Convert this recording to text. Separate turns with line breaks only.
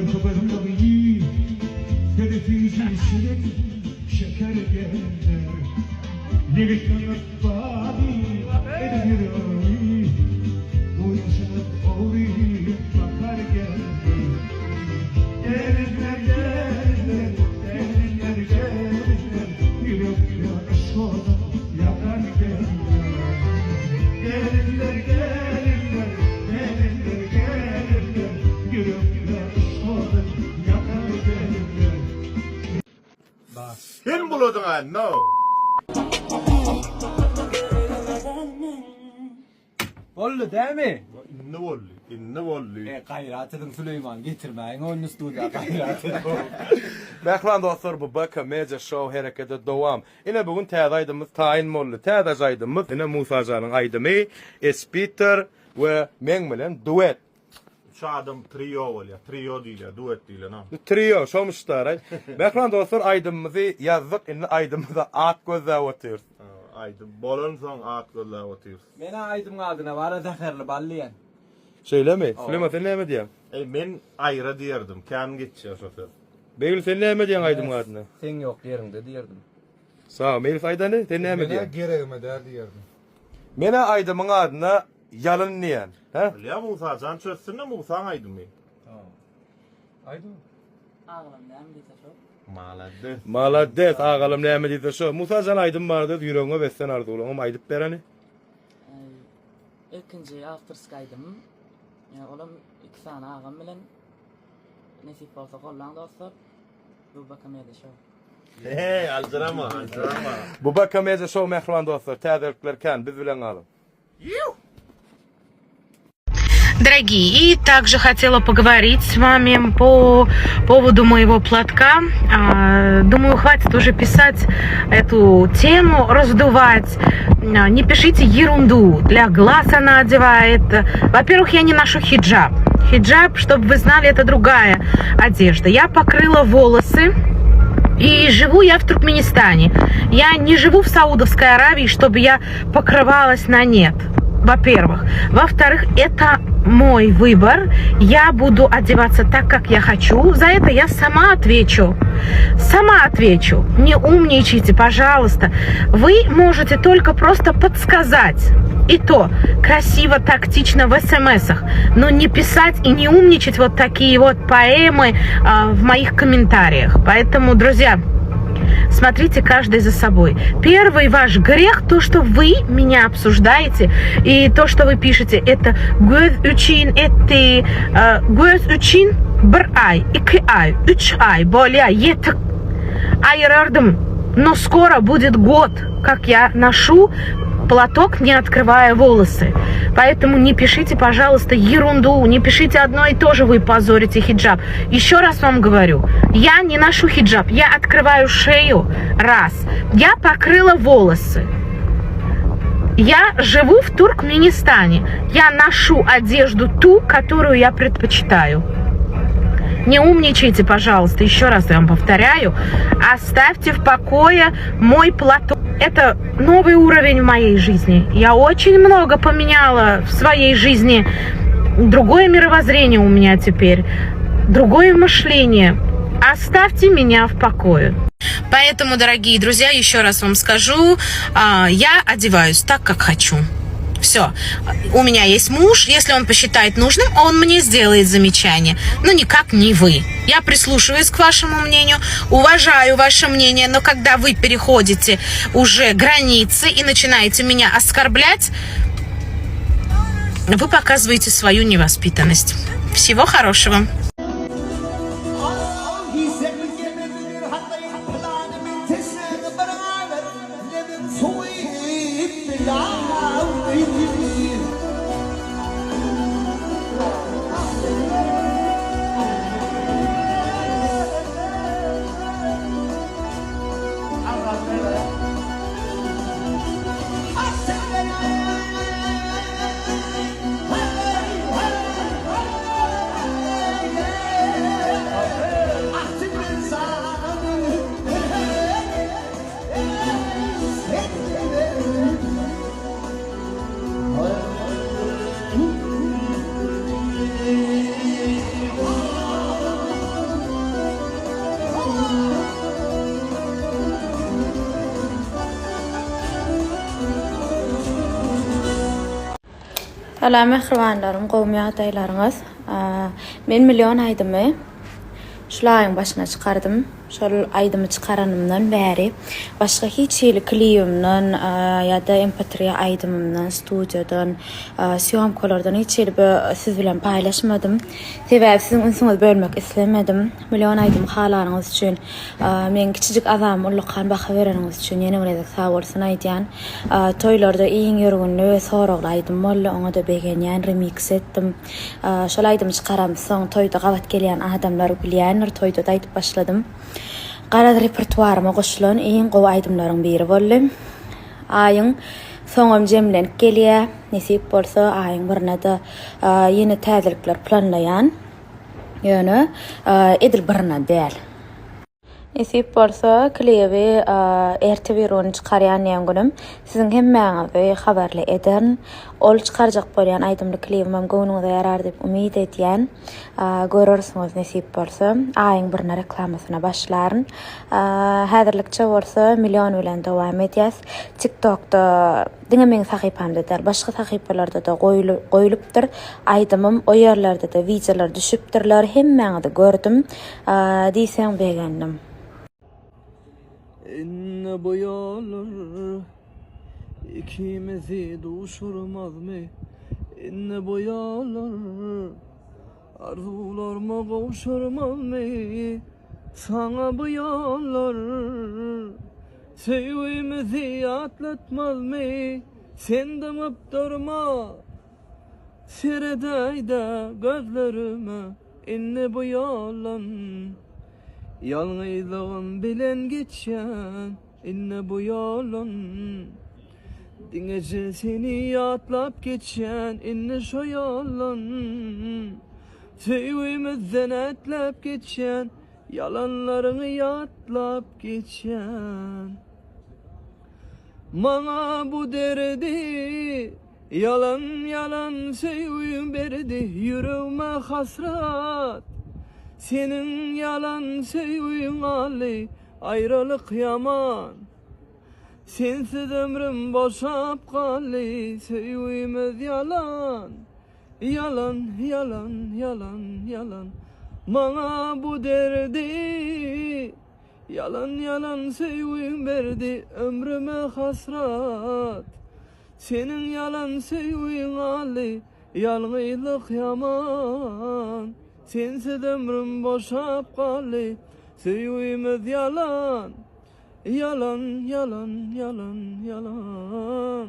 kapılarını iyi hedefi şişirip şeker gelir Yigitler bari ediliyor Uyuşup oğrayıp bakar gelir Gelinler gelinler, gelinler gelinler Yürekler aşk olan yakar gelinler Gelinler gelinler, gelinler gelinler Yürekler aşk olan yakar gelinler
Kim buladın ha? No.
Oldu değil mi?
Ne oldu? Ne oldu?
Gayratıdın Süleyman getirmeyin onun stüdyo gayratıdın.
Mehran dostlar bu Baka Media Show hareketi devam. Yine bugün tadaydımız tayin mollu. Tadaydımız yine Musa Can'ın aydımı Peter ve men bilen duet.
Şu adam trio oluyor. Trio değil ya. Duet değil ya.
Trio şomışlar. Mehran dostlar aydımızı yazdık. Yine aydımıza at gözle atıyoruz.
Aydım. Bolon son at gözle atıyoruz.
Mena aydım adına var zaferli balliyen.
Şeyle mi? Süleyman sen ne mi diyorsun?
Men ayrı diyerdim. Kan geçiyor şoför.
Beygül sen ne mi diyorsun aydımın adına?
Sen yok yerinde diyordum.
Sağ ol. Melif Aydan'ı sen ne mi diyorsun?
Gereğime der diyerdim.
Mena aydımın adına yalınlayan. Ha?
Ya Musa Can çözsün de Musa aydım mı?
Aydın.
Malades ağalım ne mi diyorsun şu? Musa Can aydın vardı yüreğine besten ardı oğlum aydıp berani.
İkinci afterskaydım. Oğlum 2 tane ağam bilen nasip olsa kollan dostlar. Bu bakamaya da show.
Hey alcırama.
Bu Baka Media Show mehran dostlar. Tadırklar kan biz bilen alın.
Дорогие, и также хотела поговорить с вами по поводу моего платка. Думаю, хватит уже писать эту тему, раздувать. Не пишите ерунду. Для глаз она одевает. Во-первых, я не ношу хиджаб. Хиджаб, чтобы вы знали, это другая одежда. Я покрыла волосы. И живу я в Туркменистане. Я не живу в Саудовской Аравии, чтобы я покрывалась на нет. Во-первых. Во-вторых, это мой выбор. Я буду одеваться так, как я хочу. За это я сама отвечу. Сама отвечу. Не умничайте, пожалуйста. Вы можете только просто подсказать. И то красиво, тактично в смс-ах. Но не писать и не умничать вот такие вот поэмы в моих комментариях. Поэтому, друзья, смотрите каждый за собой. Первый ваш грех, то, что вы меня обсуждаете, и то, что вы пишете, это göz üçün etti, göz üçün bir ay, 2 ay, 3 ay, более yetik ayırırdım. Но скоро будет год, как я ношу платок, не открывая волосы. Поэтому не пишите, пожалуйста, ерунду, не пишите одно и то же, вы позорите хиджаб. Еще раз вам говорю, я не ношу хиджаб, я открываю шею, раз. Я покрыла волосы. Я живу в Туркменистане. Я ношу одежду ту, которую я предпочитаю. Не умничайте, пожалуйста, еще раз я вам повторяю. Оставьте в покое мой платок. Это новый уровень в моей жизни. Я очень много поменяла в своей жизни. Другое мировоззрение у меня теперь. Другое мышление. Оставьте меня в покое. Поэтому, дорогие друзья, еще раз вам скажу, я одеваюсь так, как хочу. Все. У меня есть муж. Если он посчитает нужным, он мне сделает замечание. Но никак не вы. Я прислушиваюсь к вашему мнению, уважаю ваше мнение, но когда вы переходите уже границы и начинаете меня оскорблять, вы показываете свою невоспитанность. Всего хорошего.
Salam mehribanlarım, gowmy ataylaryňyz. Men milyon aydymy şulaýyň başyna çykardym. Şol aydymy çykaranymdan bäri başga hiç ýyly klipimden ýa-da MP3 aydymymdan, studiýadan, syomkalardan hiç ýyly siz bilen paýlaşmadym. Sebäbi siziň ünsüňizi bölmek islemedim. Milyon aydym halaryňyz üçin, men kiçijik adam ullukan baka bereniňiz üçin ýene bir sag bolsun aýdýan. Toýlarda iň ýörgünli we soragly aydym boldy, oňa da begenýän remix etdim. Şol aydymy çykaram, soň toýda gabat gelýän adamlar bilýänler, toýda da aýdyp başladym. Garada repertuaryma goşulan iň gowy aydymlaryň biri boldy. Aýyň soňam jemlenip gelýär. Nesip bolsa aýyň birine de ýene täzelikler planlaýan. Ýöne edil birine däl. Nesip bolsa klibi erti bir onu çykarýan ýangulym siziň hemmäňizi habarly eden. Ol çykarjak bolýan aýdymly klibim göwnüňize ýarar diýip umyt edýän. Görürsiňiz nesip bolsa aýyň birine reklamasyna başlaryn. Häzirlikçe bolsa milyon bilen dowam edýäs. TikTokda diňe meň sahypamda da başga sahypalarda da goýulypdyr. Aýdymym o ýerlerde de videolar düşüpdirler. Hemmäňi de gördüm. Diýsem beğendim.
İnne boyalar ikimizi duşurmaz mı? İnne boyalar arzularıma kavuşurmaz mı? Sana boyalar sevgimizi atlatmaz mı? Sen demip durma seredayda gözlerime. İnne boyalan yalnızlığın bilen geçen inne bu yolun Dinece seni atlap geçen inne şu yolun Sevgimizden atlap geçen yalanlarını yatlap geçen Bana bu derdi yalan yalan sevgim berdi yüreğime hasret Senin yalan sevgin ali ayrılık yaman Sensiz ömrüm boşap kalli sevgimiz yalan Yalan yalan yalan yalan Bana bu derdi yalan yalan sevgin verdi ömrüme hasret Senin yalan sevgin ali yalnızlık yaman Sensiz ömrüm boşap kalli sevgimiz yalan Yalan yalan yalan yalan